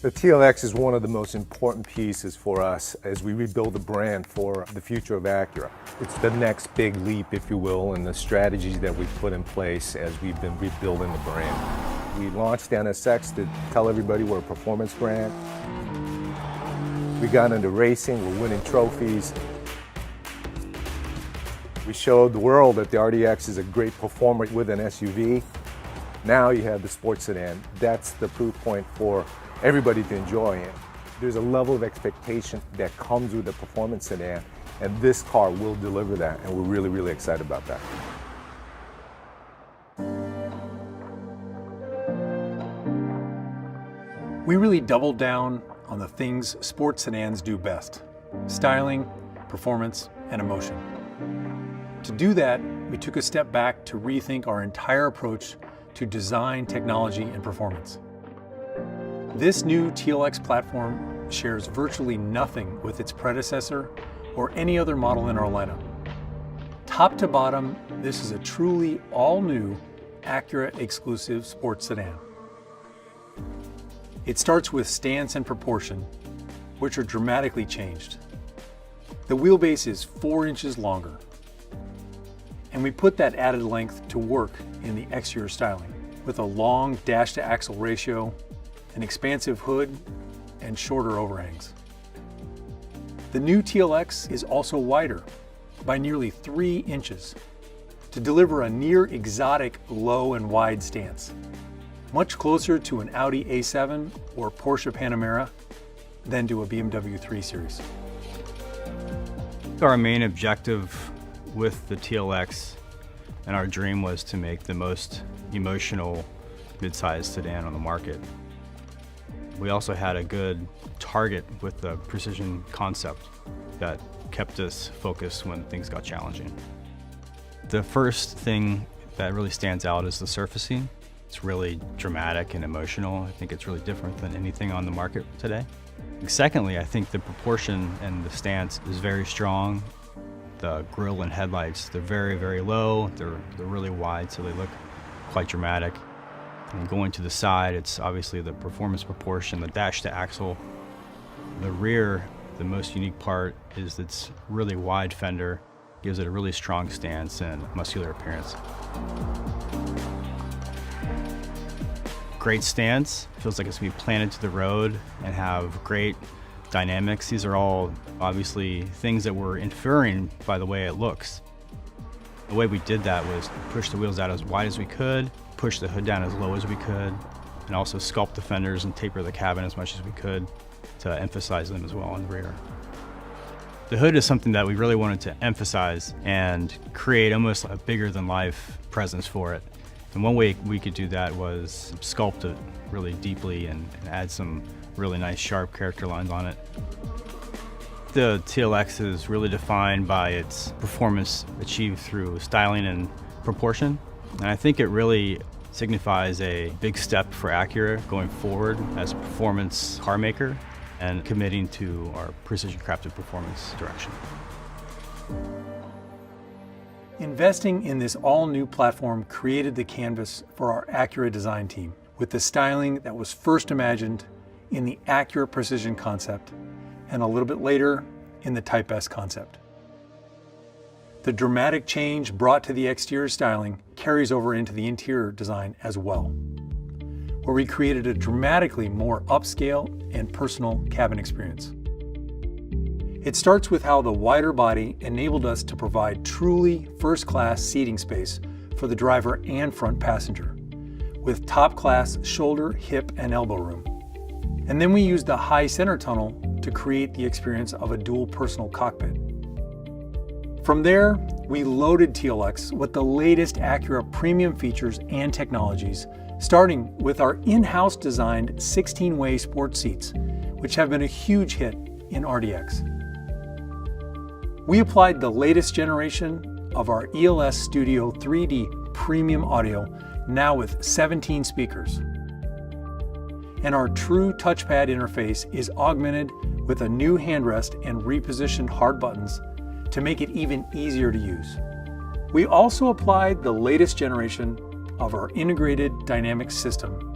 The TLX is one of the most important pieces for us as we rebuild the brand for the future of Acura. It's the next big leap, if you will, in the strategies that we've put in place as we've been rebuilding the brand. We launched NSX to tell everybody we're a performance brand. We got into racing, we're winning trophies. We showed the world that the RDX is a great performer with an SUV. Now you have the sports sedan. That's the proof point for everybody to enjoy it. There's a level of expectation that comes with the performance sedan, and this car will deliver that, and we're really, really excited about that. We really doubled down on the things sports sedans do best: styling, performance, and emotion. To do that, we took a step back to rethink our entire approach to design, technology, and performance. This new TLX platform shares virtually nothing with its predecessor or any other model in our lineup. Top to bottom, this is a truly all-new Acura exclusive sports sedan. It starts with stance and proportion, which are dramatically changed. The wheelbase is 4 inches longer, and we put that added length to work in the exterior styling with a long dash-to-axle ratio, an expansive hood, and shorter overhangs. The new TLX is also wider by nearly 3 inches to deliver a near exotic low and wide stance, much closer to an Audi A7 or Porsche Panamera than to a BMW 3 Series. Our main objective with the TLX and our dream was to make the most emotional midsize sedan on the market. We also had a good target with the precision concept that kept us focused when things got challenging. The first thing that really stands out is the surfacing. It's really dramatic and emotional. I think it's really different than anything on the market today. Secondly, I think the proportion and the stance is very strong. The grille and headlights, they're very, very low. They're really wide, so they look quite dramatic. And going to the side, it's obviously the performance proportion, the dash to axle. The rear, the most unique part is its really wide fender, gives it a really strong stance and muscular appearance. Great stance, feels like it's gonna be planted to the road and have great dynamics. These are all obviously things that we're inferring by the way it looks. The way we did that was push the wheels out as wide as we could, push the hood down as low as we could, and also sculpt the fenders and taper the cabin as much as we could to emphasize them as well on the rear. The hood is something that we really wanted to emphasize and create almost a bigger than life presence for it. And one way we could do that was sculpt it really deeply and add some really nice sharp character lines on it. The TLX is really defined by its performance achieved through styling and proportion. And I think it really signifies a big step for Acura going forward as a performance car maker and committing to our precision crafted performance direction. Investing in this all-new platform created the canvas for our Acura design team with the styling that was first imagined in the Acura Precision concept and a little bit later in the Type S concept. The dramatic change brought to the exterior styling carries over into the interior design as well, where we created a dramatically more upscale and personal cabin experience. It starts with how the wider body enabled us to provide truly first-class seating space for the driver and front passenger, with top-class shoulder, hip, and elbow room. And then we used the high center tunnel to create the experience of a dual personal cockpit. From there, we loaded TLX with the latest Acura premium features and technologies, starting with our in-house designed 16-way sports seats, which have been a huge hit in RDX. We applied the latest generation of our ELS Studio 3D premium audio, now with 17 speakers. And our true touchpad interface is augmented with a new handrest and repositioned hard buttons to make it even easier to use. We also applied the latest generation of our integrated dynamic system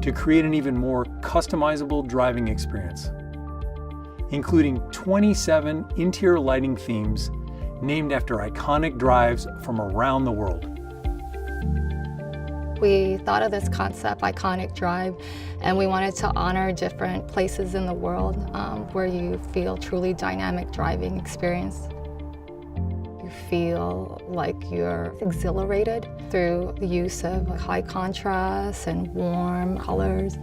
to create an even more customizable driving experience, including 27 interior lighting themes named after iconic drives from around the world. We thought of this concept, Iconic Drive, and we wanted to honor different places in the world where you feel truly dynamic driving experience. You feel like you're exhilarated through the use of high contrast and warm colors.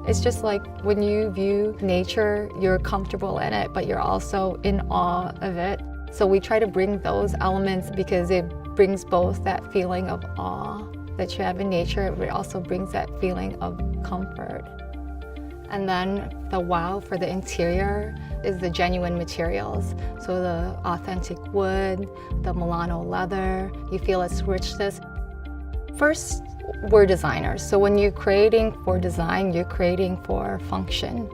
It's just like when you view nature, you're comfortable in it, but you're also in awe of it. So we try to bring those elements because it brings both that feeling of awe that you have in nature, but it also brings that feeling of comfort. And then the wow for the interior is the genuine materials. So the authentic wood, the Milano leather, you feel its richness. First, we're designers. So when you're creating for design, you're creating for function.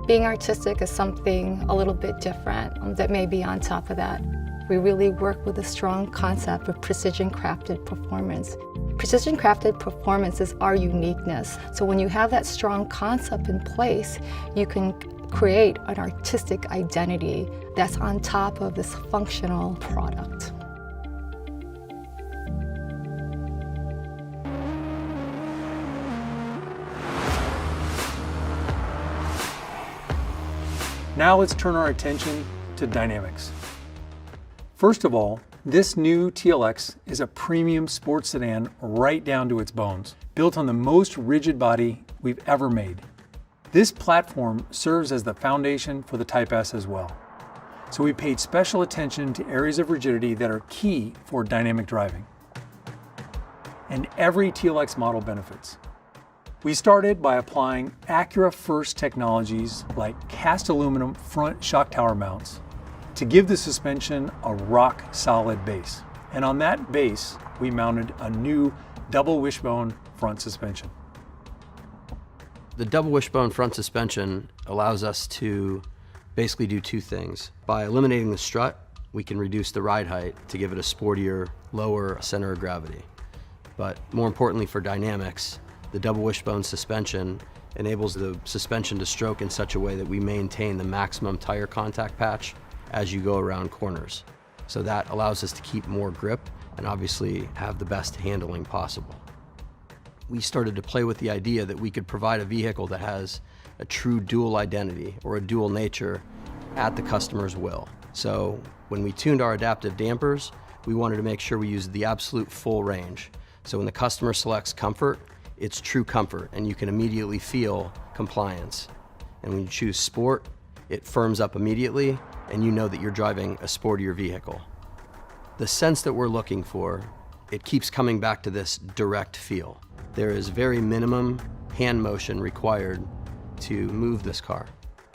Being artistic is something a little bit different that may be on top of that. We really work with a strong concept of precision crafted performance. Precision crafted performance is our uniqueness. So when you have that strong concept in place, you can create an artistic identity that's on top of this functional product. Now let's turn our attention to dynamics. First of all, this new TLX is a premium sports sedan right down to its bones, built on the most rigid body we've ever made. This platform serves as the foundation for the Type S as well. So we paid special attention to areas of rigidity that are key for dynamic driving. And every TLX model benefits. We started by applying Acura first technologies like cast aluminum front shock tower mounts to give the suspension a rock solid base. And on that base, we mounted a new double wishbone front suspension. The double wishbone front suspension allows us to basically do two things. By eliminating the strut, we can reduce the ride height to give it a sportier, lower center of gravity. But more importantly for dynamics, the double wishbone suspension enables the suspension to stroke in such a way that we maintain the maximum tire contact patch as you go around corners. So that allows us to keep more grip and obviously have the best handling possible. We started to play with the idea that we could provide a vehicle that has a true dual identity or a dual nature at the customer's will. So when we tuned our adaptive dampers, we wanted to make sure we used the absolute full range. So when the customer selects comfort, it's true comfort and you can immediately feel compliance. And when you choose sport, it firms up immediately and you know that you're driving a sportier vehicle. The sense that we're looking for, it keeps coming back to this direct feel. There is very minimum hand motion required to move this car.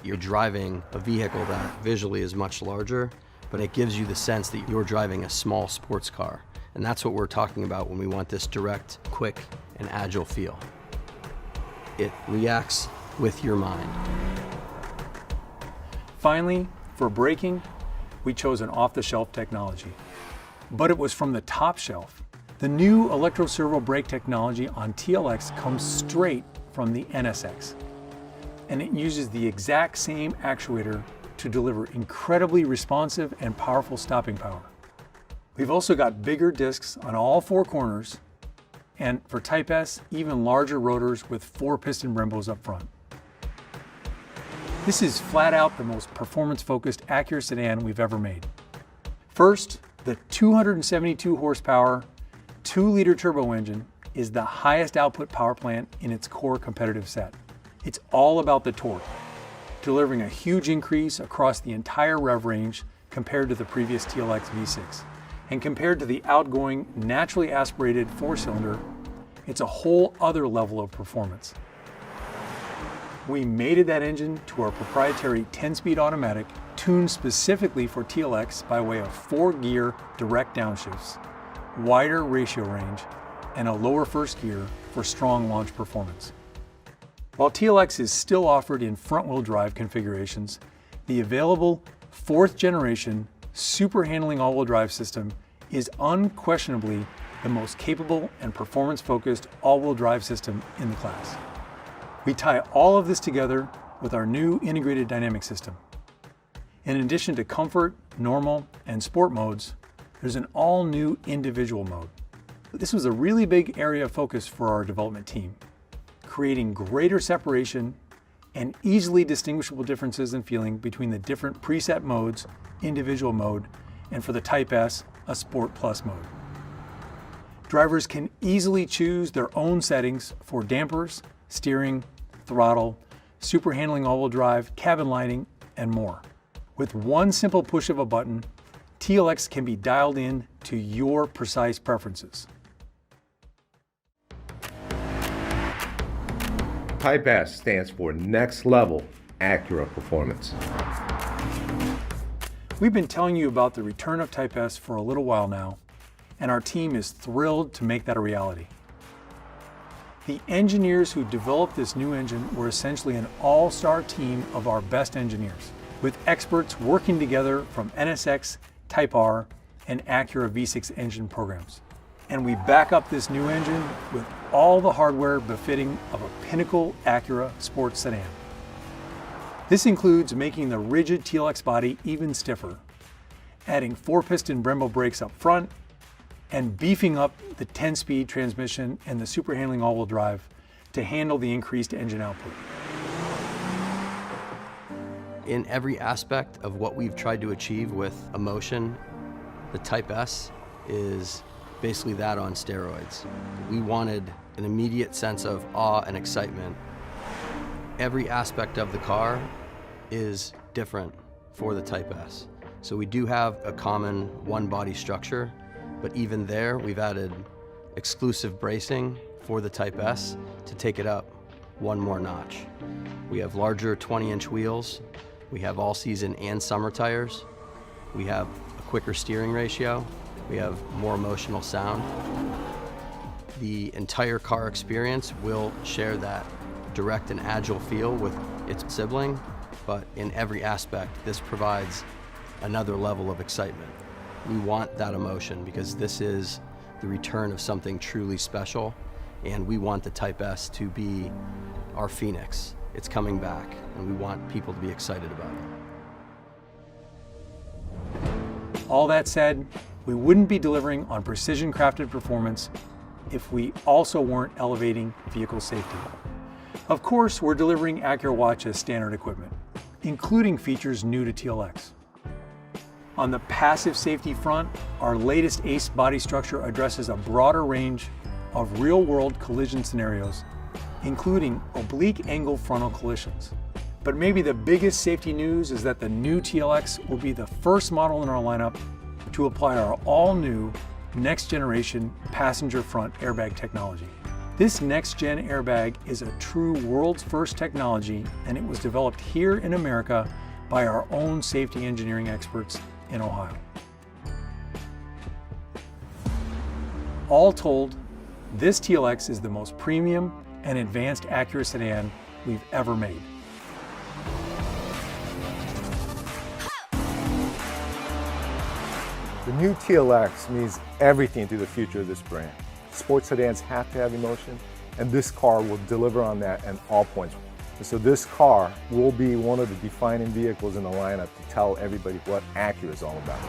You're driving a vehicle that visually is much larger, but it gives you the sense that you're driving a small sports car. And that's what we're talking about when we want this direct, quick, and agile feel. It reacts with your mind. Finally, for braking, we chose an off-the-shelf technology. But it was from the top shelf. The new electro-servo brake technology on TLX comes straight from the NSX. And it uses the exact same actuator to deliver incredibly responsive and powerful stopping power. We've also got bigger discs on all four corners, and for Type S, even larger rotors with 4 piston Brembos up front. This is flat out the most performance-focused Acura sedan we've ever made. First, the 272 horsepower, 2-liter turbo engine is the highest output power plant in its core competitive set. It's all about the torque, delivering a huge increase across the entire rev range compared to the previous TLX V6. And compared to the outgoing, naturally aspirated 4-cylinder, it's a whole other level of performance. We mated that engine to our proprietary 10-speed automatic, tuned specifically for TLX by way of 4-gear direct downshifts, wider ratio range, and a lower first gear for strong launch performance. While TLX is still offered in front-wheel drive configurations, the available 4th generation super handling all-wheel drive system is unquestionably the most capable and performance-focused all-wheel drive system in the class. We tie all of this together with our new integrated dynamic system. In addition to comfort, normal, and sport modes, there's an all-new individual mode. This was a really big area of focus for our development team, creating greater separation and easily distinguishable differences in feeling between the different preset modes, individual mode, and for the Type S, a Sport Plus mode. Drivers can easily choose their own settings for dampers, steering, throttle, super handling all-wheel drive, cabin lighting, and more. With one simple push of a button, TLX can be dialed in to your precise preferences. Type S stands for Next Level Acura Performance. We've been telling you about the return of Type S for a little while now, and our team is thrilled to make that a reality. The engineers who developed this new engine were essentially an all-star team of our best engineers, with experts working together from NSX, Type R, and Acura V6 engine programs. And we back up this new engine with all the hardware befitting of a pinnacle Acura sports sedan. This includes making the rigid TLX body even stiffer, adding 4-piston Brembo brakes up front, and beefing up the 10-speed transmission and the super handling all-wheel drive to handle the increased engine output. In every aspect of what we've tried to achieve with Emotion, the Type S is basically that on steroids. We wanted an immediate sense of awe and excitement. Every aspect of the car is different for the Type S. So we do have a common one-body structure, but even there, we've added exclusive bracing for the Type S to take it up one more notch. We have larger 20-inch wheels. We have all-season and summer tires. We have a quicker steering ratio. We have more emotional sound. The entire car experience will share that direct and agile feel with its sibling, but in every aspect, this provides another level of excitement. We want that emotion because this is the return of something truly special, and we want the Type S to be our phoenix. It's coming back, and we want people to be excited about it. All that said, we wouldn't be delivering on precision-crafted performance if we also weren't elevating vehicle safety. Of course, we're delivering Acura Watch as standard equipment, including features new to TLX. On the passive safety front, our latest ACE body structure addresses a broader range of real-world collision scenarios, including oblique angle frontal collisions. But maybe the biggest safety news is that the new TLX will be the first model in our lineup to apply our all-new next-generation passenger front airbag technology. This next-gen airbag is a true world's first technology, and it was developed here in America by our own safety engineering experts in Ohio. All told, this TLX is the most premium and advanced Acura sedan we've ever made. The new TLX means everything to the future of this brand. Sports sedans have to have emotion, and this car will deliver on that at all points. So this car will be one of the defining vehicles in the lineup to tell everybody what Acura is all about.